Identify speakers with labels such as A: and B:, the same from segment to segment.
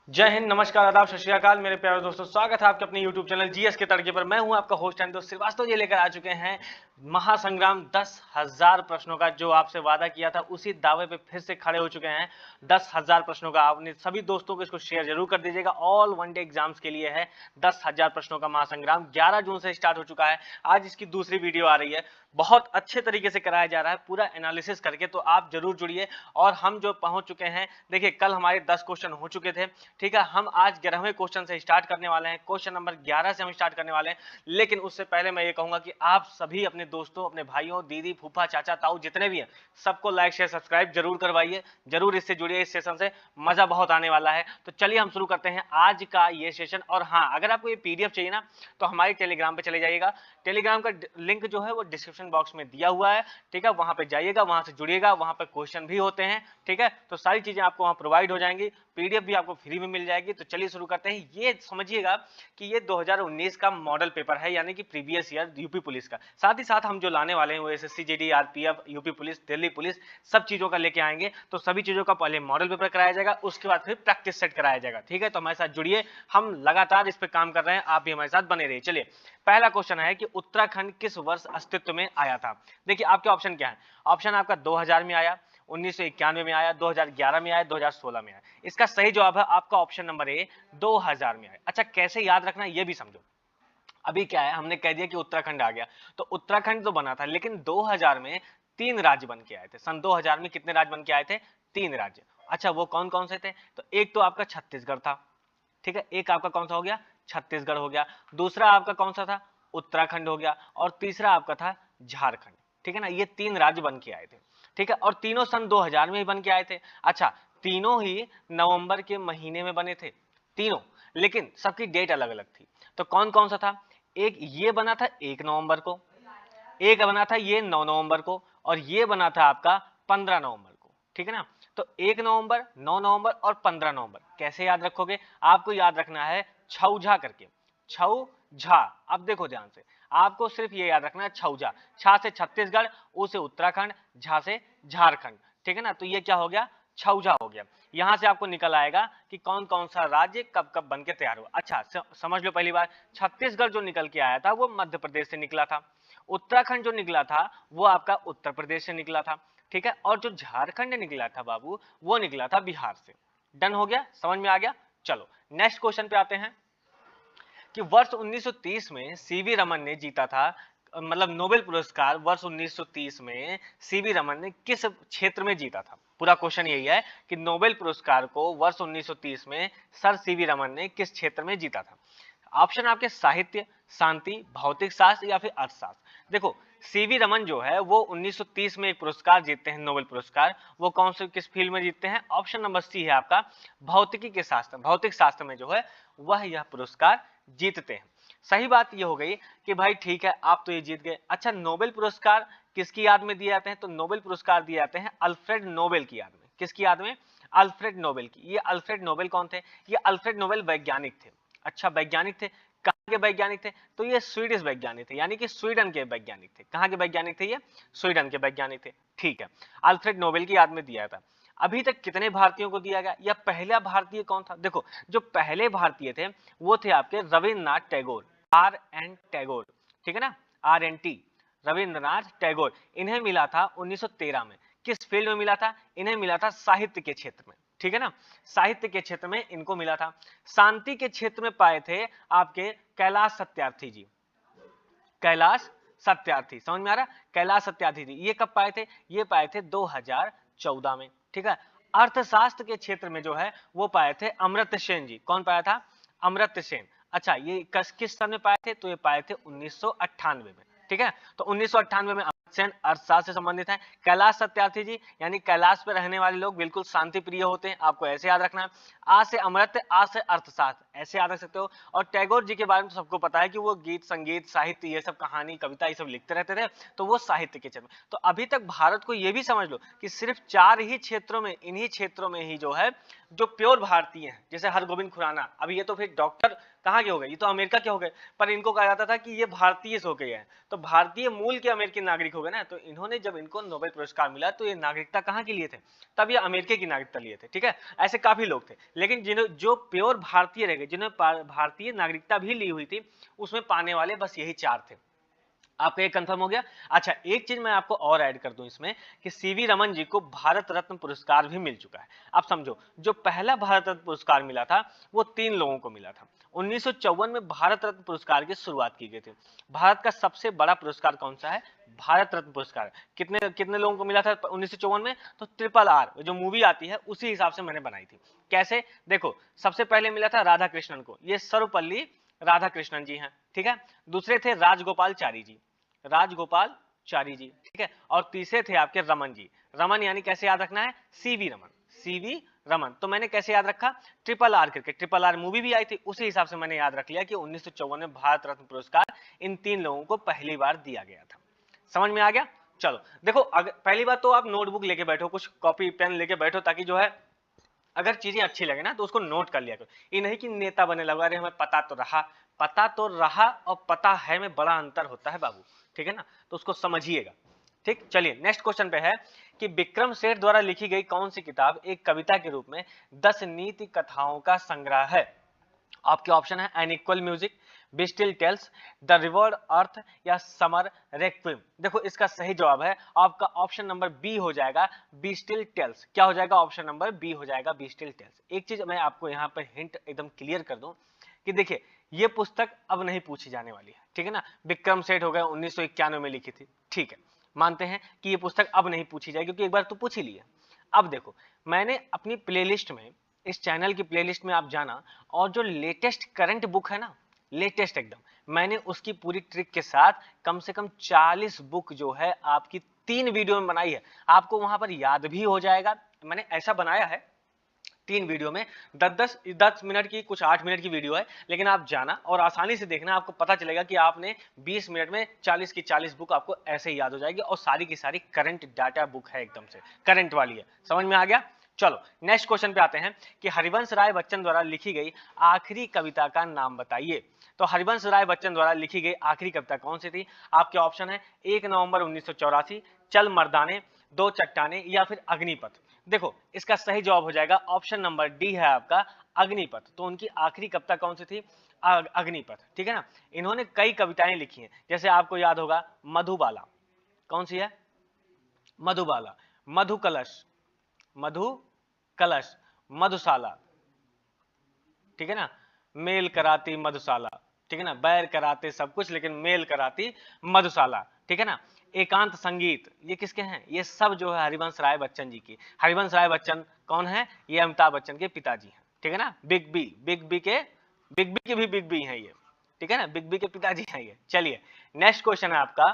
A: जय हिंद, नमस्कार, आदाब, सत श्री अकाल मेरे प्यारे दोस्तों। स्वागत है आपके अपने YouTube चैनल जीएस के तड़के पर। मैं हूं आपका होस्ट एंड दोस्त श्रीवास्तव जी। लेकर आ चुके हैं महासंग्राम 10,000 प्रश्नों का। जो आपसे वादा किया था उसी दावे पे फिर से खड़े हो चुके हैं। 10,000 प्रश्नों का आपने सभी दोस्तों को इसको शेयर जरूर कर दीजिएगा। ऑल वन डे एग्जाम्स के लिए है 10,000 प्रश्नों का महासंग्राम। 11 जून से स्टार्ट हो चुका है। आज इसकी दूसरी वीडियो आ रही है। बहुत अच्छे तरीके से कराया जा रहा है, पूरा एनालिसिस करके, तो आप जरूर जुड़िए। और हम जो पहुंच चुके हैं, देखिए कल हमारे 10 क्वेश्चन हो चुके थे, ठीक है। हम आज 11वें क्वेश्चन से स्टार्ट करने वाले हैं। क्वेश्चन नंबर 11 से हम स्टार्ट करने वाले हैं। लेकिन उससे पहले मैं ये कहूंगा कि आप सभी अपने दोस्तों, अपने भाइयों, दीदी, फूफा, चाचा, ताऊ जितने भी हैं, सबको लाइक शेयर सब्सक्राइब जरूर करवाइए। जरूर इससे जुड़िए, इस सेशन से मजा बहुत आने वाला है। तो चलिए हम शुरू करते हैं आज का ये सेशन। और हाँ, अगर आपको ये पीडीएफ चाहिए ना, तो हमारे टेलीग्राम पे चले जाइएगा। टेलीग्राम का लिंक जो है वो डिस्क्रिप्शन बॉक्स में दिया हुआ है, ठीक है। वहां पे जाइएगा, वहां से जुड़िएगा। वहां पे क्वेश्चन भी होते हैं, ठीक है। तो सारी चीजें आपको वहां प्रोवाइड हो जाएंगी। पीडीएफ भी आपको फ्री में मिल जाएगी। तो चलिए शुरू करते हैं। ये समझिएगा कि ये 2019 का मॉडल पेपर है, यानी कि प्रीवियस ईयर यूपी पुलिस का। साथ ही साथ हम जो लाने वाले हैं वो SSC, GD, RPF, UP police, Delhi police, सब चीजों का लेके आएंगे। तो सभी चीजों का पहले मॉडल पेपर कराया जाएगा, उसके बाद फिर प्रैक्टिस सेट कराया जाएगा, ठीक है। तो हमारे साथ जुड़िए, हम लगातार इस पे काम कर रहे हैं, आप भी हमारे साथ बने रहिए। चलिए, पहला क्वेश्चन है कि उत्तराखंड किस वर्ष अस्तित्व में आया था। देखिए आपके ऑप्शन क्या है। ऑप्शन आपका 2000 में आया, 1991 में आया, 2011 में आया, 2016 में आया। इसका सही जवाब है आपका ऑप्शन नंबर ए, 2000 में आया। अच्छा, कैसे याद रखना ये भी समझो। अभी क्या है, हमने कह दिया कि उत्तराखंड आ गया, तो उत्तराखंड तो बना था, लेकिन 2000 में 3 राज्य बन के आए थे। सन 2000 में कितने राज्य बन के आए थे? 3 राज्य। अच्छा, वो कौन कौन से थे? तो एक तो आपका छत्तीसगढ़ था, ठीक है। एक आपका कौन सा हो गया? छत्तीसगढ़ हो गया। दूसरा आपका कौन सा था? उत्तराखंड हो गया। और तीसरा आपका था झारखंड, ठीक है ना। ये 3 राज्य बन के आए थे, ठीक है। और तीनों सन 2000 में ही बन के आए थे। अच्छा, तीनों ही नवंबर के महीने में बने थे, तीनों। लेकिन सबकी डेट अलग अलग थी। तो कौन कौन सा था? एक ये बना था 1 नवंबर को, एक बना था ये 9 नवंबर को, और ये बना था आपका 15 नवंबर को, ठीक है ना। तो 1 नवंबर, 9 नवंबर और 15 नवंबर। कैसे याद रखोगे? आपको याद रखना है छौझा करके, छौझा। अब देखो ध्यान से, आपको सिर्फ ये याद रखना है छौझा। छा से छत्तीसगढ़, ऊ से उत्तराखंड, झा से झारखंड, ठीक है ना। तो ये क्या हो गया? छौझा हो गया। यहां से आपको निकल आएगा कि कौन कौन सा राज्य कब कब बन के तैयार हुआ। अच्छा, समझ लो, पहली बार छत्तीसगढ़ जो निकल के आया था वो मध्य प्रदेश से निकला था। उत्तराखंड जो निकला था वो आपका उत्तर प्रदेश से निकला था, ठीक है। और जो झारखंड निकला था बाबू, वो निकला था बिहार से। डन हो गया? समझ में आ गया? चलो नेक्स्ट क्वेश्चन पे आते हैं कि वर्ष 1930 में सीवी रमन ने जीता था, मतलब नोबेल पुरस्कार वर्ष 1930 में सीवी रमन ने किस क्षेत्र में जीता था। पूरा क्वेश्चन यही है कि नोबेल पुरस्कार को वर्ष 1930 में सर सीवी रमन ने किस क्षेत्र में जीता था। ऑप्शन आपके साहित्य, शांति, भौतिक शास्त्र या फिर अर्थशास्त्र। देखो, सीवी रमन जो है वो 1930 में एक पुरस्कार जीतते हैं, नोबेल पुरस्कार। वो कौन से किस फील्ड में जीतते हैं? ऑप्शन नंबर सी है आपका भौतिकी के शास्त्र, भौतिक शास्त्र में जो है वह यह पुरस्कार जीतते हैं। सही बात ये हो गई कि भाई ठीक है, आप तो ये जीत गए। अच्छा, नोबेल पुरस्कार किसकी याद में दिए जाते हैं? तो नोबेल पुरस्कार दिए जाते हैं अल्फ्रेड नोबेल की याद में। किसकी याद में? अल्फ्रेड नोबेल की। ये अल्फ्रेड नोबेल कौन थे? ये अल्फ्रेड नोबेल वैज्ञानिक थे। अच्छा, वैज्ञानिक थे। कहाँ के वैज्ञानिक थे? तो ये स्वीडिश वैज्ञानिक थे, यानी कि स्वीडन के वैज्ञानिक थे। कहाँ के वैज्ञानिक थे? ये स्वीडन के वैज्ञानिक थे, ठीक है। अल्फ्रेड नोबेल की याद में दिया था। अभी तक कितने भारतीयों को दिया गया, या पहला भारतीय कौन था? देखो, जो पहले भारतीय थे वो थे आपके रविन्द्रनाथ टैगोर, आर एन टैगोर, ठीक है ना। R N T, Rabindranath Tagore. इन्हें मिला था 1913 में। किस फील्ड में मिला था? इन्हें मिला था साहित्य के क्षेत्र में, ठीक है ना। साहित्य के क्षेत्र में इनको मिला था। शांति के क्षेत्र में पाए थे आपके कैलाश सत्यार्थी जी, कैलाश सत्यार्थी। समझ में आ रहा? कैलाश सत्यार्थी जी ये कब पाए थे? ये पाए थे 2014 में, ठीक है। अर्थशास्त्र के क्षेत्र में जो है वो पाए थे अमर्त्य सेन जी। कौन पाया था? अमर्त्य सेन। अच्छा, ये किस सन में पाए थे? तो ये पाए थे 1998 में, ठीक है। तो 1998 में सेन अर्थशास्त्र से संबंधित है। कैलाश सत्यार्थी जी यानी कैलाश पे रहने वाले लोग बिल्कुल शांति प्रिय होते हैं, आपको ऐसे याद रखना है। आ से अमृत, आ से अर्थशास्त्र, ऐसे याद रख सकते हो। और टैगोर जी के बारे में तो सबको पता है कि वो गीत, संगीत, साहित्य, ये सब कहानी, कविता, ये सब लिखते रहते थे। तो वो साहित्य के क्षेत्र में। तो अभी तक भारत को ये भी समझ लो कि सिर्फ 4 ही क्षेत्रों में, इन्हीं क्षेत्रों में ही जो है जो प्योर भारतीय हैं, जैसे हरगोविंद खुराना। अभी ये तो फिर डॉक्टर कहाँ के हो गए? ये तो अमेरिका के हो गए, पर इनको कहा जाता था कि ये भारतीय हो गए हैं, तो भारतीय मूल के अमेरिकी नागरिक हो हो गए ना, तो इन्होंने जब इनको नोबेल पुरस्कार मिला तो ये नागरिकता कहाँ के लिए थे, तब ये अमेरिका की नागरिकता लिए थे, ठीक है। ऐसे काफी लोग थे, लेकिन जिन्हों जो प्योर भारतीय रह गए, जिन्होंने भारतीय नागरिकता भी ली हुई थी, उसमें पाने वाले बस यही 4 थे। आपका ये कंफर्म हो गया। अच्छा, एक चीज मैं आपको और ऐड कर दूं इसमें कि सीवी रमन जी को भारत रत्न पुरस्कार भी मिल चुका है। आप समझो, जो पहला भारत रत्न पुरस्कार मिला था वो 3 लोगों को मिला था। 1954 में भारत रत्न पुरस्कार की शुरुआत की गई थी। भारत का सबसे बड़ा पुरस्कार कौन सा है? भारत रत्न पुरस्कार। कितने कितने लोगों को मिला था 1954 में? तो RRR जो मूवी आती है उसी हिसाब से मैंने बनाई थी। कैसे? देखो, सबसे पहले मिला था राधा कृष्णन को, ये सर्वपल्ली राधा कृष्णन जी हैं, ठीक है। दूसरे थे राजगोपालचारी जी, राजगोपालचारी जी, ठीक है। और तीसरे थे आपके रमन जी। रमन यानी कैसे याद रखना है? CV Raman, CV Raman. तो मैंने कैसे याद रखा? RRR करके, RRR मूवी भी आई थी, उसी हिसाब से मैंने याद रख लिया कि 1954 में भारत रत्न पुरस्कार इन 3 लोगों को पहली बार दिया गया था। समझ में आ गया? चलो देखो, अगर पहली बात तो आप नोटबुक लेके बैठो, कुछ कॉपी पेन लेके बैठो, ताकि जो है अगर चीजें अच्छी लगे ना तो उसको नोट कर लिया करो। ये नहीं कि नेता बने लगा, अरे हमें पता तो रहा, पता तो रहा और पता है में बड़ा अंतर होता है बाबू, ठीक है ना, तो उसको समझिएगा। ठीक, चलिए नेक्स्ट क्वेश्चन पे है कि विक्रम सेठ द्वारा लिखी गई कौन सी किताब एक कविता के रूप में 10 नीति कथाओं का संग्रह है? आपके ऑप्शन है an equal music, beastly tales, the rivered earth या समर रेक्विम। देखो, इसका सही जवाब है आपका ऑप्शन नंबर बी हो जाएगा, बी स्टिल टेल्स। क्या हो जाएगा? ऑप्शन नंबर बी हो जाएगा, बी स्टिल टेल्स। एक चीज मैं आपको यहाँ पर हिंट एकदम क्लियर कर दूं कि देखिए, ये पुस्तक अब नहीं पूछी जाने वाली है, ठीक है ना। विक्रम सेठ हो गए 1991 में लिखी थी, ठीक है, मानते हैं कि ये पुस्तक अब नहीं पूछी जाएगी क्योंकि एक बार तो पूछ ही ली है। अब देखो, मैंने अपनी प्लेलिस्ट में, इस चैनल की प्लेलिस्ट में आप जाना, और जो लेटेस्ट करंट बुक है ना, लेटेस्ट एकदम, मैंने उसकी पूरी ट्रिक के साथ कम से कम 40 बुक जो है आपकी 3 वीडियो में बनाई है। आपको वहां पर याद भी हो जाएगा। मैंने ऐसा बनाया है 3 वीडियो में, 10 मिनट की, कुछ 8 मिनट की वीडियो है, लेकिन आप जाना और आसानी से देखना, आपको पता चलेगा कि आपने 20 मिनट में 40 की 40 बुक आपको ऐसे ही याद हो जाएगी, और सारी की सारी करंट डाटा बुक है, एकदम से करंट वाली है। समझ में आ गया? चलो नेक्स्ट क्वेश्चन पे आते हैं कि हरिवंश राय बच्चन द्वारा लिखी गई आखिरी कविता का नाम बताइए। तो हरिवंश राय बच्चन द्वारा लिखी गई आखिरी कविता कौन सी थी? आपके ऑप्शन है 1 नवंबर 1984, चल मर्दाने, 2 चट्टाने या फिर अग्निपथ। देखो, इसका सही जवाब हो जाएगा ऑप्शन नंबर डी है आपका, अग्निपथ। तो उनकी आखिरी कविता कौन सी थी? अग्निपथ, ठीक है ना। इन्होंने कई कविताएं लिखी हैं, जैसे आपको याद होगा मधुबाला, कौन सी है? मधुबाला, मधु कलश, मधु कलश, मधुशाला, ठीक है ना, मेल कराती मधुशाला, ठीक है ना, बैर कराते सब कुछ लेकिन मेल कराती मधुशाला, ठीक है ना। एकांत संगीत, ये किसके हैं? ये सब जो है हरिवंश राय बच्चन जी की। हरिवंश राय बच्चन कौन है? ये अमिताभ बच्चन के पिताजी हैं, ठीक है ना। बिग बी, बिग बी के भी बिग बी हैं ये, ठीक है ना, बिग बी के पिताजी हैं ये। चलिए नेक्स्ट क्वेश्चन है आपका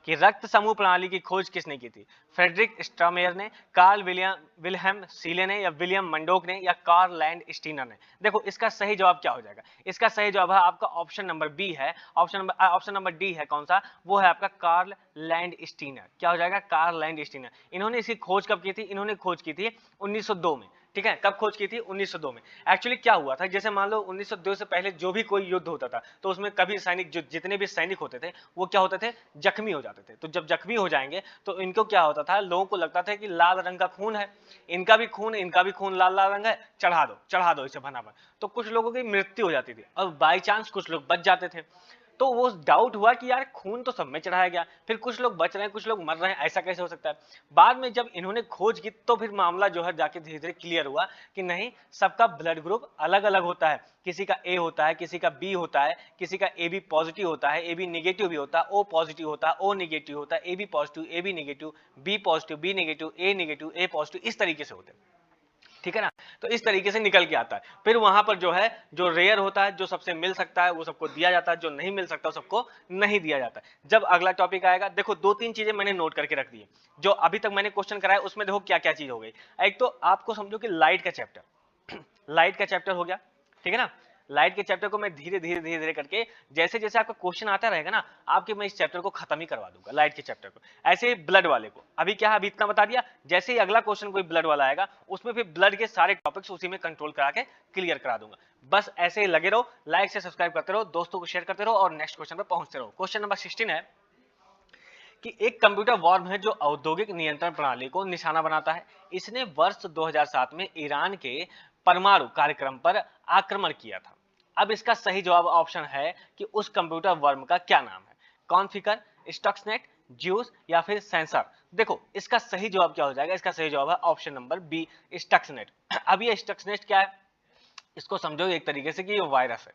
A: कि रक्त समूह प्रणाली की खोज किसने की थी? फ्रेडरिक स्ट्रामेयर ने, कार्ल विल्हेम सीले ने, या विलियम मंडोक ने, या कार्ल लैंड स्टीनर ने? देखो, इसका सही जवाब क्या हो जाएगा? इसका सही जवाब है आपका ऑप्शन नंबर बी है, ऑप्शन नंबर डी है, कौन सा? वो है आपका कार्ल लैंड स्टीनर। क्या हो जाएगा? Karl Landsteiner. इन्होंने इसकी खोज कब की थी? इन्होंने खोज की थी 1902 में, ठीक है। कब खोज की थी? 1902 में। एक्चुअली क्या हुआ था, जैसे मान लो 1902 से पहले जो भी कोई युद्ध होता था तो उसमें कभी सैनिक, जो जितने भी सैनिक होते थे वो क्या होते थे? जख्मी हो जाते थे। तो जब जख्मी हो जाएंगे तो इनको क्या होता था, लोगों को लगता था कि लाल रंग का खून है, इनका भी खून लाल लाल रंग है, चढ़ा दो इसे भना भन। तो कुछ लोगों की मृत्यु हो जाती थी, और बाई चांस कुछ लोग बच जाते थे। तो वो डाउट हुआ कि यार खून तो सब में चढ़ाया गया, फिर कुछ लोग बच रहे हैं, कुछ लोग मर रहे हैं, ऐसा कैसे हो सकता है? बाद में जब इन्होंने खोज की तो फिर मामला जो है जाके धीरे धीरे क्लियर हुआ कि नहीं, सबका ब्लड ग्रुप अलग अलग होता है। किसी का ए होता है, किसी का बी होता है, किसी का ए बी पॉजिटिव होता है, ए बी निगेटिव भी होता है, ओ पॉजिटिव होता है, ओ निगेटिव होता है, A B positive, A B negative, B positive, B negative, A negative, A positive, इस तरीके से होते हैं, ठीक है ना। तो इस तरीके से निकल के आता है। फिर वहां पर जो है, जो रेयर होता है, जो सबसे मिल सकता है वो सबको दिया जाता है, जो नहीं मिल सकता सबको नहीं दिया जाता है। जब अगला टॉपिक आएगा, देखो 2-3 चीजें मैंने नोट करके रख दी है जो अभी तक मैंने क्वेश्चन कराया, उसमें देखो क्या क्या चीज हो गई। एक तो आपको समझो कि लाइट का चैप्टर, लाइट का चैप्टर हो गया, ठीक है ना। लाइट के चैप्टर को मैं धीरे धीरे करके, जैसे जैसे आपका क्वेश्चन आता रहेगा ना, आपके मैं इस चैप्टर को खत्म ही करवा दूंगा, लाइट के चैप्टर को। ऐसे ही ब्लड वाले को अभी क्या है, अभी इतना बता दिया, जैसे ही अगला क्वेश्चन कोई ब्लड वाला आएगा उसमें फिर ब्लड के सारे टॉपिक्स उसी में कंट्रोल करा के क्लियर करा दूंगा। बस ऐसे ही लगे रहो, लाइक से सब्सक्राइब करते रहो, दोस्तों को शेयर करते रहो, और नेक्स्ट क्वेश्चन पर पहुंचते रहो। क्वेश्चन नंबर 16 है कि एक कंप्यूटर वॉर्म है जो औद्योगिक नियंत्रण प्रणाली को निशाना बनाता है। इसने वर्ष 2007 में ईरान के परमाणु कार्यक्रम पर आक्रमण किया था। अब इसका सही जवाब ऑप्शन है कि उस कंप्यूटर वर्म का क्या नाम है, कॉन्फिगर, स्टक्सनेट, ज्यूस या फिर सेंसर। देखो इसका सही जवाब क्या हो जाएगा, इसका सही जवाब है ऑप्शन नंबर बी, स्टक्सनेट। अब ये स्टक्सनेट क्या है, इसको समझो एक तरीके से कि ये वायरस है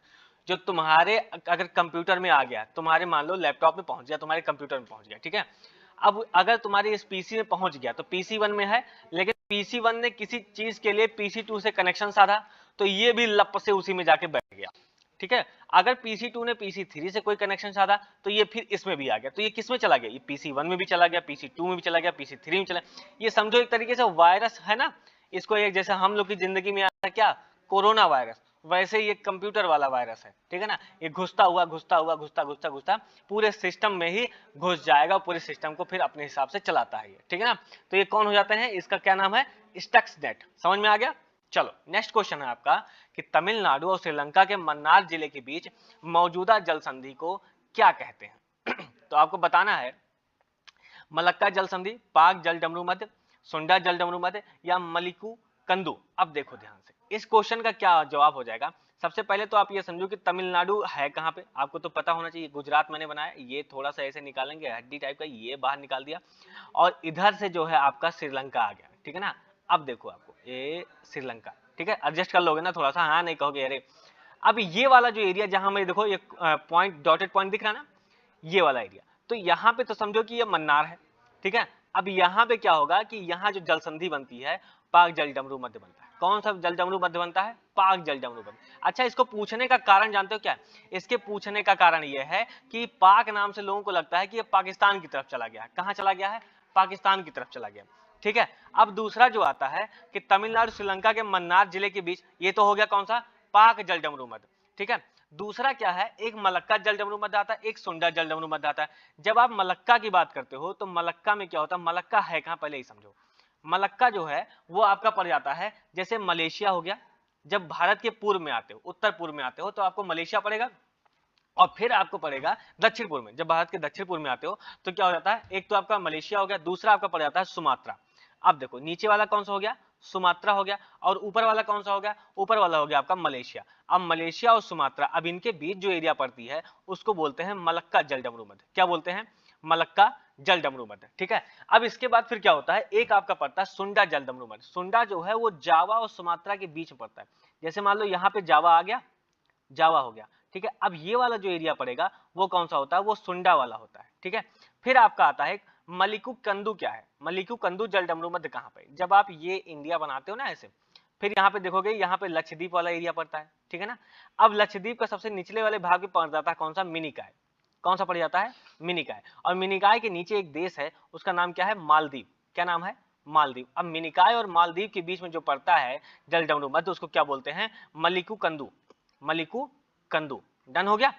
A: जो तुम्हारे अगर कंप्यूटर में आ गया, तुम्हारे मान लो लैपटॉप में पहुंच गया, तुम्हारे कंप्यूटर में पहुंच गया, ठीक है। अब अगर तुम्हारे इस पीसी में पहुंच गया तो पीसी 1 में है, लेकिन पीसी 1 ने किसी चीज के लिए पीसी 2 से कनेक्शन साधा तो ये भी लप से उसी में जाके बैठ गया, ठीक है। अगर पीसी 2 ने पीसी 3 से कोई कनेक्शन साधा तो ये फिर इसमें भी आ गया, तो ये किस में चला गया, ये पीसी 1 में भी चला गया, पीसी 2 में भी चला गया, पीसी 3 में चला। ये समझो एक तरीके से वायरस है ना। इसको एक जैसे हम लोग की जिंदगी में आया क्या, कोरोना वायरस, वैसे ये कंप्यूटर वाला वायरस है, ठीक है ना। ये घुसता हुआ पूरे सिस्टम में ही घुस जाएगा, पूरे सिस्टम को फिर अपने हिसाब से चलाता है ये, ठीक है ना। तो ये कौन हो जाते हैं, इसका क्या नाम है, स्टक्सनेट। समझ में आ गया। चलो नेक्स्ट क्वेश्चन है आपका कि तमिलनाडु और श्रीलंका के मन्नार जिले के बीच मौजूदा जल संधि को क्या कहते हैं। तो आपको बताना है मलक्का जल संधि, पाक जल डमरू मध्य, सुंडा जल डमरू मध्य या मलिकू कंदू। अब देखो ध्यान से इस क्वेश्चन का क्या जवाब हो जाएगा। सबसे पहले तो आप ये समझो कि तमिलनाडु है कहाँ पे, आपको तो पता होना चाहिए, गुजरात मैंने बनाया, ये थोड़ा सा ऐसे निकालेंगे हड्डी टाइप का, ये बाहर निकाल दिया, और इधर से जो है आपका श्रीलंका आ गया, ठीक है ना। अब देखो आपको ये श्रीलंका, ठीक है, एडजस्ट कर लोगे ना थोड़ा सा, हाँ नहीं कहोगे अरे। अब ये वाला जो एरिया जहां में देखो ये पॉइंट डॉटेड पॉइंट दिख रहा है ना, ये वाला एरिया, तो यहाँ पे तो समझो कि ये मन्नार है, ठीक है। अब यहाँ पे क्या होगा कि यहाँ जो जल संधि बनती है पाक जल डमरू मध्य बनता है। कौन सा जल डमरू मध्य बनता है, पाक जल डमरू मध्य। अच्छा इसको पूछने का कारण जानते हो क्या है, इसके पूछने का कारण ये है कि पाक नाम से लोगों को लगता है कि ये पाकिस्तान की तरफ चला गया है। कहाँ चला गया है, पाकिस्तान की तरफ चला गया, ठीक है। अब दूसरा जो आता है कि तमिलनाडु श्रीलंका के मन्नार जिले के बीच, ये तो हो गया कौन सा, पाक जल डमरू मध्य, ठीक है। दूसरा क्या है, एक मलक्का जल डमरू मध्य आता है, एक सुंडा जल डमरू मध्य आता है। जब आप मलक्का की बात करते हो तो मलक्का में क्या होता है, मलक्का है कहां पहले ही समझो। मलक्का जो है वो आपका पड़ जाता है जैसे मलेशिया हो गया, जब भारत के पूर्व में आते हो, उत्तर पूर्व में आते हो तो आपको मलेशिया पड़ेगा, और फिर आपको पड़ेगा दक्षिण पूर्व में, जब भारत के दक्षिण पूर्व में आते हो तो क्या हो जाता है, एक तो आपका मलेशिया हो गया, दूसरा आपका पड़ जाता है सुमात्रा। अब देखो नीचे वाला कौन सा हो गया, सुमात्रा हो गया, और ऊपर वाला कौन सा हो गया, ऊपर वाला हो गया आपका मलेशिया। अब मलेशिया और सुमात्रा, अब इनके बीच जो एरिया पड़ती है उसको बोलते हैं मलक्का जल डमरू मध्य। क्या बोलते हैं, मलक्का जल डमरू मध्य, ठीक है। अब इसके बाद फिर क्या होता है, एक आपका पड़ता है सुंडा जल डमरू मध्य। सुंडा जो है वो जावा और सुमात्रा के बीच में पड़ता है। जैसे मान लो यहाँ पे जावा आ गया, जावा हो गया, ठीक है। अब ये वाला जो एरिया पड़ेगा वो कौन सा होता है, वो सुंडा वाला होता है, ठीक है। फिर आपका आता है मलिकू कंदू। क्या है, मलिकू कंदू जल डमरू मध्य कहाँ पे, जब आप ये इंडिया बनाते हो ना ऐसे, फिर यहाँ पे देखोगे यहाँ पे लक्षद्वीप वाला एरिया पड़ता है, ठीक है ना। अब लक्षद्वीप का सबसे निचले वाले भाग में पड़ जाता है कौन सा, मिनिकाय। कौन सा पड़ जाता है, मिनिकाय। और मिनिकाय के नीचे एक देश है उसका नाम क्या है, मालदीव। क्या नाम है, मालदीव। अब मिनिकाय और मालदीव के बीच में जो पड़ता है जल डमरू मध्य उसको क्या बोलते हैं, मलिकू कंदू, मलिकू कंदू। डन हो गया।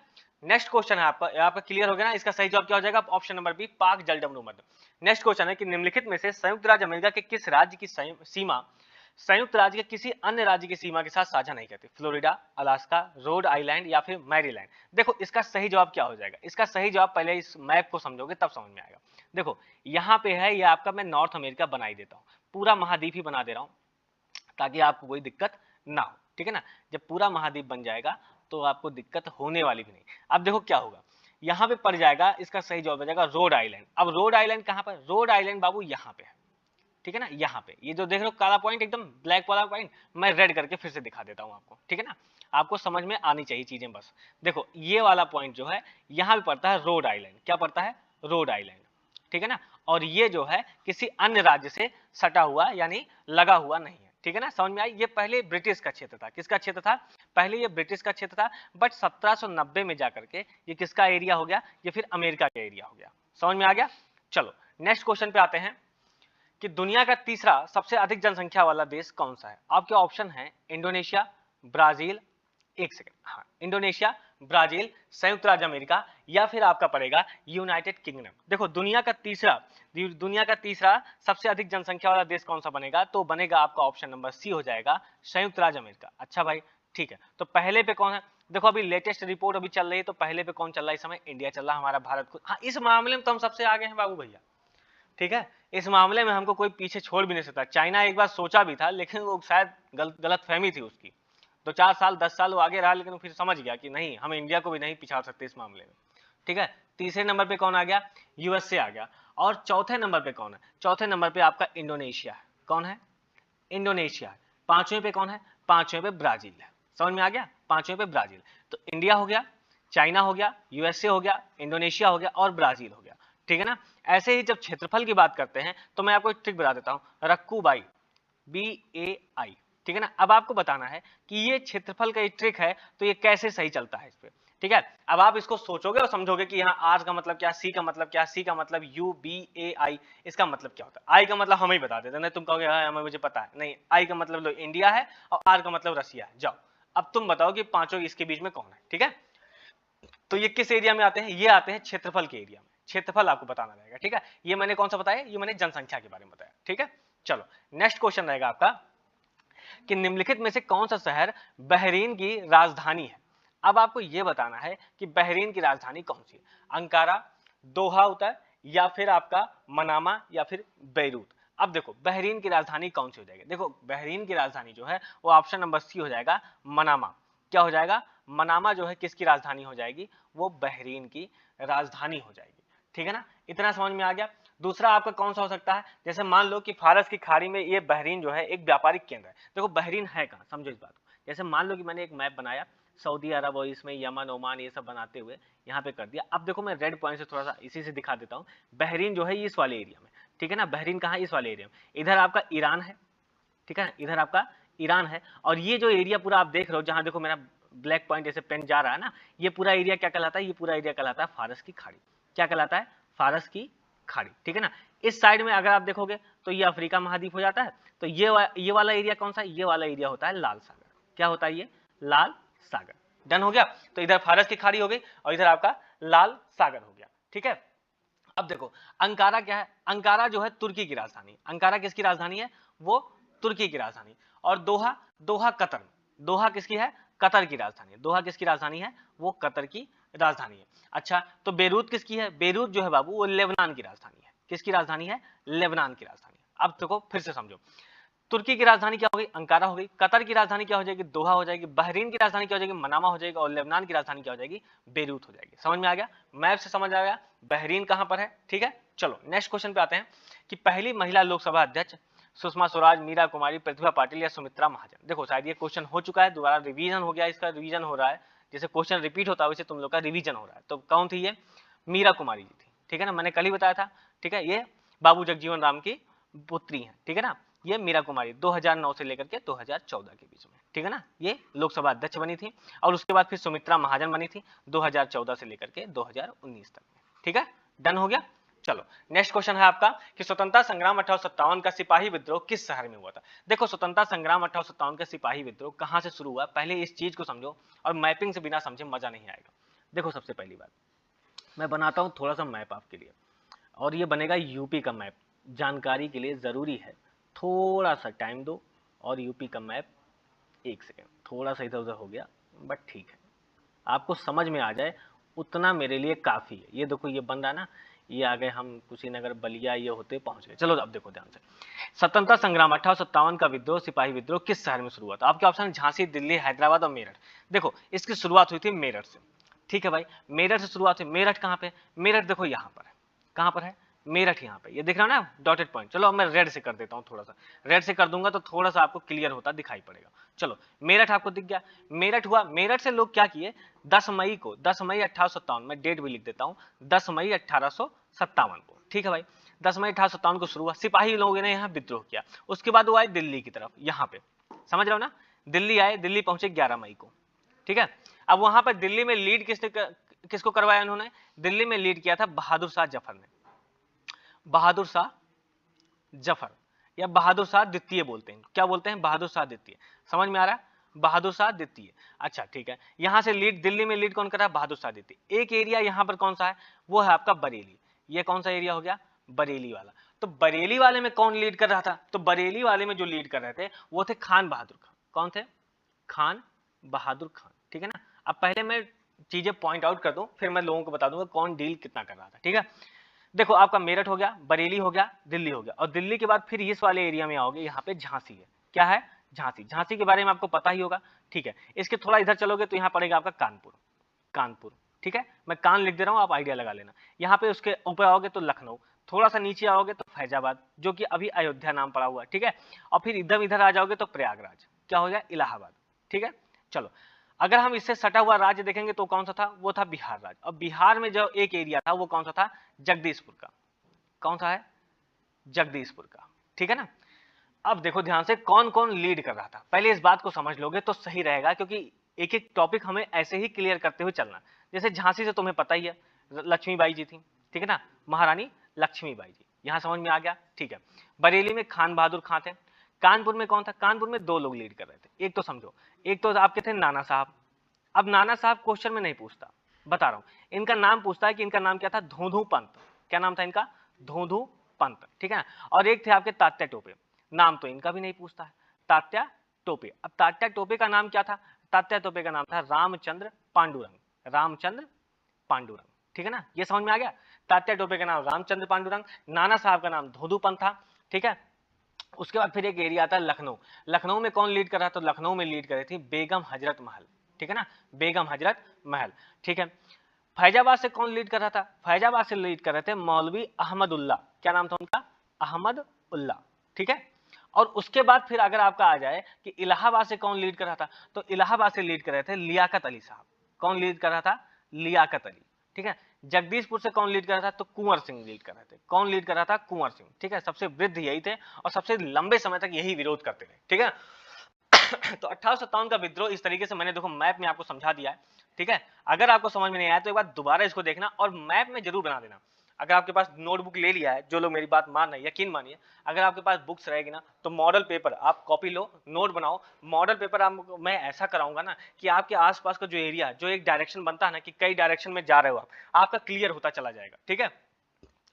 A: नेक्स्ट क्वेश्चन है आपका क्लियर हो गया ना, इसका सही जवाब क्या हो जाएगा, ऑप्शन नंबर बी, पाक जल डमरू मध्य। नेक्स्ट क्वेश्चन है कि निम्नलिखित में से संयुक्त राज्य अमेरिका के किस राज्य की सीमा संयुक्त राज्य के किसी अन्य राज्य की सीमा के साथ साझा नहीं करती, फ्लोरिडा, अलास्का, रोड आइलैंड या फिर मैरीलैंड। देखो इसका सही जवाब क्या हो जाएगा, इसका सही जवाब पहले इस मैप को समझोगे तब समझ में आएगा। देखो यहाँ पे है, ये आपका मैं नॉर्थ अमेरिका बनाई देता हूँ, पूरा महाद्वीप ही बना दे रहा हूँ ताकि आपको कोई दिक्कत ना हो, ठीक है ना। जब पूरा महाद्वीप बन जाएगा तो आपको दिक्कत होने वाली भी नहीं। अब देखो क्या होगा, यहाँ पे पड़ जाएगा, इसका सही जवाब हो जाएगा रोड आइलैंड। अब रोड आइलैंड कहाँ पर, रोड आइलैंड बाबू यहाँ पे है, ठीक है ना। यहाँ पे ये जो देख रहे हो काला पॉइंट, एकदम ब्लैक वाला पॉइंट, मैं रेड करके फिर से दिखा देता हूँ आपको, ठीक है ना। आपको समझ में आनी चाहिए चीजें बस। देखो ये वाला पॉइंट जो है यहाँ पे पड़ता है रोड आइलैंड। क्या पड़ता है, रोड आइलैंड, ठीक है ना। और ये जो है किसी अन्य राज्य से सटा हुआ यानी लगा हुआ नहीं है, ठीक है ना। समझ में आई। ये पहले ब्रिटिश का क्षेत्र था, किसका क्षेत्र था, पहले ये ब्रिटिश का क्षेत्र था, बट 1790 में जाकर के ये किसका एरिया हो गया, ये फिर अमेरिका का एरिया हो गया। समझ में आ गया। चलो नेक्स्ट क्वेश्चन पे आते हैं कि दुनिया का तीसरा सबसे अधिक जनसंख्या वाला देश कौन सा है। आपके ऑप्शन है इंडोनेशिया, ब्राजील, एक सेकंड, हाँ, इंडोनेशिया, ब्राजील, संयुक्त राज्य अमेरिका या फिर आपका पड़ेगा यूनाइटेड किंगडम। देखो दुनिया का तीसरा सबसे अधिक जनसंख्या वाला देश कौन सा बनेगा, तो बनेगा आपका ऑप्शन नंबर सी हो जाएगा, संयुक्त राज्य अमेरिका। अच्छा भाई ठीक है, तो पहले पे कौन है, देखो अभी लेटेस्ट रिपोर्ट अभी चल रही है, तो पहले पे कौन चल रहा है इस समय? इंडिया चल रहा है हमारा, भारत को। हाँ, इस मामले में तो हम सबसे आगे हैं बाबू भैया, ठीक है। इस मामले में हमको कोई पीछे छोड़ भी नहीं सकता। चाइना एक बार सोचा भी था, लेकिन वो शायद गलत फहमी थी उसकी। 2-4 साल 10 साल वो आगे रहा, लेकिन फिर समझ गया कि नहीं, हम इंडिया को भी नहीं पिछाड़ सकते इस मामले में, ठीक है। तीसरे नंबर पे कौन आ गया? यूएसए आ गया। और चौथे नंबर पे कौन है? चौथे नंबर पे आपका इंडोनेशिया है। कौन है? इंडोनेशिया है। पांचवें पे कौन है? पांचवें पे ब्राजील है। समझ में आ गया? पांचवें पे ब्राजील। तो इंडिया हो गया, चाइना हो गया, यूएसए हो गया, इंडोनेशिया हो गया और ब्राजील हो गया, ठीक है ना। ऐसे ही जब क्षेत्रफल की बात करते हैं तो मैं आपको एक ट्रिक बता देता हूं, रक्कूबाई, BAI, ठीक है ना। अब आपको बताना है कि ये क्षेत्रफल का एक ट्रिक है, तो ये कैसे सही चलता है इस पे, ठीक है। अब आप इसको सोचोगे और समझोगे कि यहाँ आर का मतलब क्या, सी का मतलब क्या, सी का मतलब UBAI, इसका मतलब क्या होता है। आई का मतलब हम ही बता देते हैं, नहीं तुम कहोगे हाँ हमें मुझे पता है, नहीं। आई का मतलब लो इंडिया है और आर का मतलब रसिया है। जाओ अब तुम बताओ कि पांचों इसके बीच में कौन है, ठीक है। तो ये किस एरिया में आते हैं? ये आते हैं क्षेत्रफल के एरिया में। क्षेत्रफल आपको बताना रहेगा, ठीक है। ये मैंने कौन सा बताया? ये मैंने जनसंख्या के बारे में बताया, ठीक है। चलो नेक्स्ट क्वेश्चन रहेगा आपका कि निम्नलिखित में से कौन सा शहर बहरीन की राजधानी है। अब आपको यह बताना है कि बहरीन की राजधानी कौन सी है। अंकारा, दोहा होता है, या फिर आपका मनामा, या फिर बेरूत। अब देखो बहरीन की राजधानी कौन सी हो जाएगी। देखो बहरीन की राजधानी जो है वो ऑप्शन नंबर सी हो जाएगा, मनामा। क्या हो जाएगा? मनामा जो है किसकी राजधानी हो जाएगी? वो बहरीन की राजधानी हो जाएगी, ठीक है ना। इतना समझ में आ गया। दूसरा आपका कौन सा हो सकता है? जैसे मान लो कि फारस की खाड़ी में ये बहरीन जो है एक व्यापारिक केंद्र है। देखो बहरीन है कहाँ, समझो इस बात को। जैसे मान लो कि मैंने एक मैप बनाया, सऊदी अरब और इसमें यमन, ओमान ये सब बनाते हुए यहाँ पे कर दिया। अब देखो मैं रेड पॉइंट से थोड़ा सा इसी से दिखा देता हूँ। बहरीन जो है इस वाले एरिया में, ठीक है ना। बहरीन कहाँ? इस वाले एरिया में। इधर आपका ईरान है, ठीक है, इधर आपका ईरान है। और ये जो एरिया पूरा आप देख रहे हो, जहां देखो मेरा ब्लैक पॉइंट जैसे पेन जा रहा है ना, ये पूरा एरिया क्या कहलाता है? ये पूरा एरिया कहलाता है फारस की खाड़ी। क्या कहलाता है? फारस की खाड़ी, ठीक है ना। इस साइड में अगर आप देखोगे तो ये अफ्रीका महाद्वीप हो जाता है। तो ये वाला एरिया कौन सा? ये वाला एरिया होता है लाल सागर। क्या होता है ये? लाल सागर। डन हो गया। तो इधर फारस की खाड़ी हो गई और इधर आपका लाल सागर हो गया, ठीक है। अब देखो अंकारा क्या है? अंकारा जो है तुर्की की राजधानी। अंकारा किसकी राजधानी है? वो तुर्की की राजधानी। और दोहा, दोहा कतर। दोहा किसकी है? कतर की राजधानी। दोहा किसकी राजधानी है? वो कतर की राजधानी है। अच्छा तो बेरूत किसकी है? बेरूत जो है बाबू वो लेबनान की राजधानी है। किसकी राजधानी है? लेबनान की राजधानी। अब देखो फिर से समझो, तुर्की की राजधानी क्या हो गई? अंकारा हो गई। कतर की राजधानी क्या हो जाएगी? दोहा हो जाएगी। बहरीन की राजधानी क्या हो जाएगी? मनामा हो जाएगी। और लेबनान की राजधानी क्या हो जाएगी? बेरूत हो जाएगी। समझ में आ गया? मैप से समझ आ गया बहरीन कहां पर है, ठीक है। चलो नेक्स्ट क्वेश्चन पे आते हैं कि पहली महिला लोकसभा अध्यक्ष सुषमा स्वराज, मीरा कुमारी, प्रतिभा पाटिल या सुमित्रा महाजन। देखो शायद ये क्वेश्चन हो चुका है, दोबारा रिवीजन हो गया, इसका रिवीजन हो रहा है। जैसे क्वेश्चन रिपीट होता है वैसे तुम लोग का रिवीजन हो रहा है। तो कौन थी ये? मीरा कुमारी जी थी, ठीक है ना। मैंने कल ही बताया था, ठीक है। ये बाबू जगजीवन राम की पुत्री है, ठीक है ना। ये मीरा कुमारी 2009 से लेकर के 2014 के बीच में, ठीक है ना, ये लोकसभा अध्यक्ष बनी थी। और उसके बाद फिर सुमित्रा महाजन बनी थी 2014 से लेकर के 2019 तक में, ठीक है। डन हो गया। चलो नेक्स्ट क्वेश्चन है आपका कि स्वतंत्रता संग्राम 1857 का सिपाही विद्रोह किस शहर में हुआ था। देखो स्वतंत्रता संग्राम 1857 का सिपाही विद्रोह कहां से शुरू हुआ, पहले इस चीज को समझो। और मैपिंग से बिना समझे मजा नहीं आएगा। देखो सबसे पहली बात मैं बनाता हूं थोड़ा सा मैप आपके लिए, और ये बनेगा यूपी का मैप। जानकारी के लिए जरूरी है, थोड़ा सा टाइम दो। और यूपी का मैप, एक सेकेंड, थोड़ा सा इधर उधर हो गया बट ठीक है, आपको समझ में आ जाए उतना मेरे लिए काफी है। ये देखो ये बन रहा है ना, ये आ गए हम कुशीनगर, बलिया, ये होते पहुंच गए। चलो अब देखो ध्यान से, स्वतंत्रता संग्राम 1857 का विद्रोह, सिपाही विद्रोह किस शहर में शुरू हुआ था। आपके ऑप्शन झांसी, दिल्ली, हैदराबाद और मेरठ। देखो इसकी शुरुआत हुई थी मेरठ से, ठीक है भाई। मेरठ से शुरुआत हुई। मेरठ कहाँ पे? मेरठ देखो यहाँ पर है। कहाँ पर है? मेरठ यहाँ पे, ये दिख रहा है ना डॉटेड पॉइंट। चलो अब मैं रेड से कर देता हूँ, थोड़ा सा रेड से कर दूंगा तो थोड़ा सा आपको क्लियर होता दिखाई पड़ेगा। चलो मेरठ आपको दिख गया। मेरठ हुआ। मेरठ से लोग क्या किए, 10 मई को, 10 मई 1857, मैं डेट भी लिख देता हूँ, 10 मई 1857 को, ठीक है भाई। 10 मई 1857 को शुरू हुआ, सिपाही लोगों ने यहाँ विद्रोह किया। उसके बाद वो आए दिल्ली की तरफ, यहाँ पे समझ रहे हो ना, दिल्ली आए, दिल्ली पहुंचे 11 मई को, ठीक है। अब वहां पर दिल्ली में लीड किसको करवाया उन्होंने? दिल्ली में लीड किया था बहादुर शाह जफर ने। बहादुर शाह जफर या बहादुर शाह द्वितीय बोलते हैं। क्या बोलते हैं? बहादुर शाह द्वितीय। समझ में आ रहा है? बहादुर शाह द्वितीय। अच्छा ठीक है, यहां से लीड दिल्ली में लीड कौन कर रहा है? बहादुर शाह द्वितीय। एक एरिया यहां पर कौन सा है? वो है आपका बरेली। ये कौन सा एरिया हो गया? बरेली वाला। तो बरेली वाले में कौन लीड कर रहा था? तो बरेली वाले में जो लीड कर रहे थे वो थे खान बहादुर खान। कौन थे? खान बहादुर खान, ठीक है ना। अब पहले मैं चीजें पॉइंट आउट कर दूं, फिर मैं लोगों को बता दूंगा कौन डील कितना कर रहा था, ठीक है। देखो आपका मेरठ हो गया, बरेली हो गया, दिल्ली हो गया, और दिल्ली के बाद फिर इस वाले एरिया में आओगे, यहाँ पे झांसी है। क्या है? झांसी। झांसी के बारे में आपको पता ही होगा, ठीक है। इसके थोड़ा इधर चलोगे तो यहाँ पड़ेगा आपका कानपुर। कानपुर, ठीक है, मैं कान लिख दे रहा हूँ, आप आइडिया लगा लेना। यहाँ पे उसके ऊपर आओगे तो लखनऊ, थोड़ा सा नीचे आओगे तो फैजाबाद, जो कि अभी अयोध्या नाम पड़ा हुआ है, ठीक है। और फिर इधर इधर आ जाओगे तो प्रयागराज, क्या हो गया? इलाहाबाद, ठीक है। चलो, अगर हम इससे सटा हुआ राज्य देखेंगे तो कौन सा था? वो था बिहार राज्य। और बिहार में जो एक एरिया था वो कौन सा था? जगदीशपुर का। कौन सा है? जगदीशपुर का, ठीक है ना। अब देखो ध्यान से, कौन कौन लीड कर रहा था, पहले इस बात को समझ लोगे तो सही रहेगा, क्योंकि एक एक टॉपिक हमें ऐसे ही क्लियर करते हुए चलना। जैसे झांसी से तुम्हें पता ही है, लक्ष्मीबाई जी थी, ठीक है ना, महारानी लक्ष्मीबाई जी, यहां समझ में आ गया, ठीक है। बरेली में खान बहादुर खां थे। कानपुर में कौन था? कानपुर में दो लोग लीड कर रहे थे, एक तो समझो, एक तो आपके थे नाना साहब। अब नाना साहब क्वेश्चन में नहीं पूछता, बता रहा हूं, इनका नाम पूछता है कि इनका नाम क्या था? धोधू पंत। क्या नाम था इनका? धोधू पंत, ठीक है। और एक थे आपके तात्या टोपे, नाम तो इनका भी नहीं पूछता है, तात्या टोपे। अब तात्या टोपे का नाम क्या था? तात्या टोपे का नाम था रामचंद्र पांडुरंग। रामचंद्र पांडुरंग, ठीक है ना, ये समझ में आ गया। तात्या टोपे का नाम रामचंद्र पांडुरंग, नाना साहब का नाम धोधू पंत था, ठीक है। उसके बाद फिर एक एरिया आता है लखनऊ। लखनऊ में कौन लीड कर रहा था? तो लखनऊ में लीड कर रही थी बेगम हजरत महल, ठीक है ना, बेगम हजरत महल, ठीक है। फैजाबाद से कौन लीड कर रहा था? फैजाबाद से लीड कर रहे थे मौलवी अहमदुल्ला। क्या नाम था उनका? अहमदुल्ला, ठीक है। और उसके बाद फिर अगर आपका आ जाए कि इलाहाबाद से कौन लीड कर रहा था, तो इलाहाबाद से लीड कर रहे थे लियाकत अली साहब। कौन लीड कर रहा था? लियाकत अली, ठीक है। जगदीशपुर से कौन लीड कर रहा था? तो कुंवर सिंह लीड कर रहे थे। कौन लीड कर रहा था? कुंवर सिंह, ठीक है। सबसे वृद्ध यही थे और सबसे लंबे समय तक यही विरोध करते थे, ठीक है। तो 1857 का विद्रोह इस तरीके से मैंने देखो मैप में आपको समझा दिया है, ठीक है। अगर आपको समझ में नहीं आया तो एक बार दोबारा इसको देखना और मैप में जरूर बना देना। अगर आपके पास नोटबुक ले लिया है, जो लोग मेरी बात मान रहे हैं, यकीन मानिए, अगर आपके पास बुक्स रहेगी ना तो मॉडल पेपर आप कॉपी लो, नोट बनाओ। मॉडल पेपर आप मैं ऐसा कराऊंगा ना कि आपके आसपास का जो एरिया, जो एक डायरेक्शन बनता है ना कि कई डायरेक्शन में जा रहे हो आप, आपका क्लियर होता चला जाएगा, ठीक है।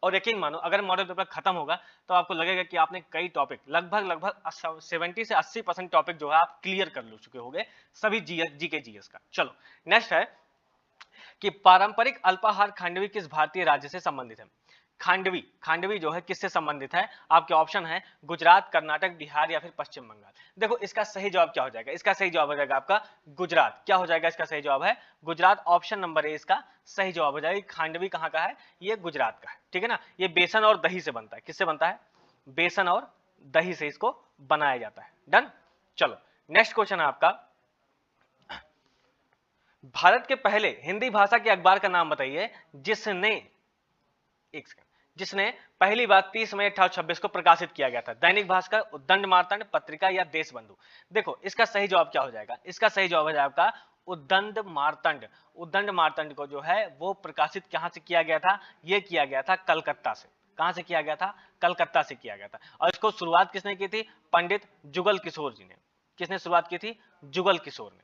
A: और यकीन मानो, अगर मॉडल पेपर खत्म होगा तो आपको लगेगा कि आपने कई टॉपिक, लगभग 70 से 80% टॉपिक जो है आप क्लियर कर चुके होंगे, सभी जीके जीएस का। चलो नेक्स्ट है कि पारंपरिक अल्पाहार खांडवी किस भारतीय राज्य से संबंधित है? खांडवी, खांडवी जो है किससे संबंधित है? आपके ऑप्शन है गुजरात, कर्नाटक, बिहार या फिर पश्चिम बंगाल। देखो इसका सही जवाब क्या हो जाएगा? इसका सही जवाब हो जाएगा आपका गुजरात। क्या हो जाएगा? इसका सही जवाब है गुजरात। ऑप्शन नंबर ए इसका सही जवाब हो जाएगा। खांडवी कहाँ का है? ये गुजरात का है, ठीक है ना। ये बेसन और दही से बनता है। किससे बनता है? बेसन और दही से इसको बनाया जाता है। डन। चलो नेक्स्ट क्वेश्चन है आपका, भारत के पहले हिंदी भाषा के अखबार का नाम बताइए जिसने, एक सेकंड, जिसने पहली बार 30 मई 1826 को प्रकाशित किया गया था। दैनिक भास्कर, उद्दंड मार्तंड, पत्रिका या देशबंधु? देखो इसका सही जवाब क्या हो जाएगा? इसका सही जवाब हो जाएगा आपका उद्दंड मार्तंड। उद्दंड मार्तंड को जो है वो प्रकाशित कहां से किया गया था? ये किया गया था कलकत्ता से। कहां से किया गया था? कलकत्ता से किया गया था। और इसको शुरुआत किसने की थी? पंडित जुगल किशोर जी ने। किसने शुरुआत की थी? जुगल किशोर ने,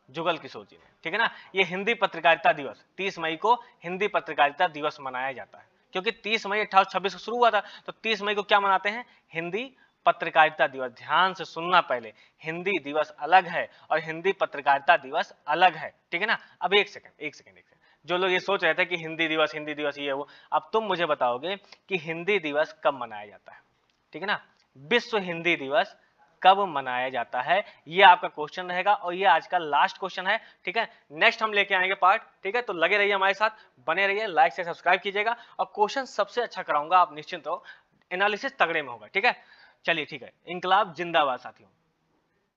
A: जुगल किशोर जी ने, ठीक है ना। ये हिंदी पत्रकारिता दिवस 30 मई को हिंदी पत्रकारिता दिवस मनाया जाता है, क्योंकि 30 मई 1826 को शुरू हुआ था, तो 30 मई को क्या मनाते हैं? हिंदी पत्रकारिता दिवस। ध्यान से सुनना पहले, हिंदी दिवस अलग है और हिंदी पत्रकारिता दिवस अलग है, ठीक है ना। अब एक सेकंड, जो लोग ये सोच रहे थे कि हिंदी दिवस ये वो, अब तुम मुझे बताओगे कि हिंदी दिवस कब मनाया जाता है, ठीक है ना। विश्व हिंदी दिवस कब मनाया जाता है, ये आपका क्वेश्चन रहेगा और ये आज का लास्ट क्वेश्चन है, ठीक है। नेक्स्ट हम लेके आएंगे पार्ट, ठीक है। तो लगे रहिए हमारे साथ, बने रहिए, लाइक से सब्सक्राइब कीजिएगा और क्वेश्चन सबसे अच्छा कराऊंगा, आप निश्चिंत हो, एनालिसिस तगड़े में होगा, ठीक है। चलिए ठीक है, इंकलाब जिंदाबाद साथियों।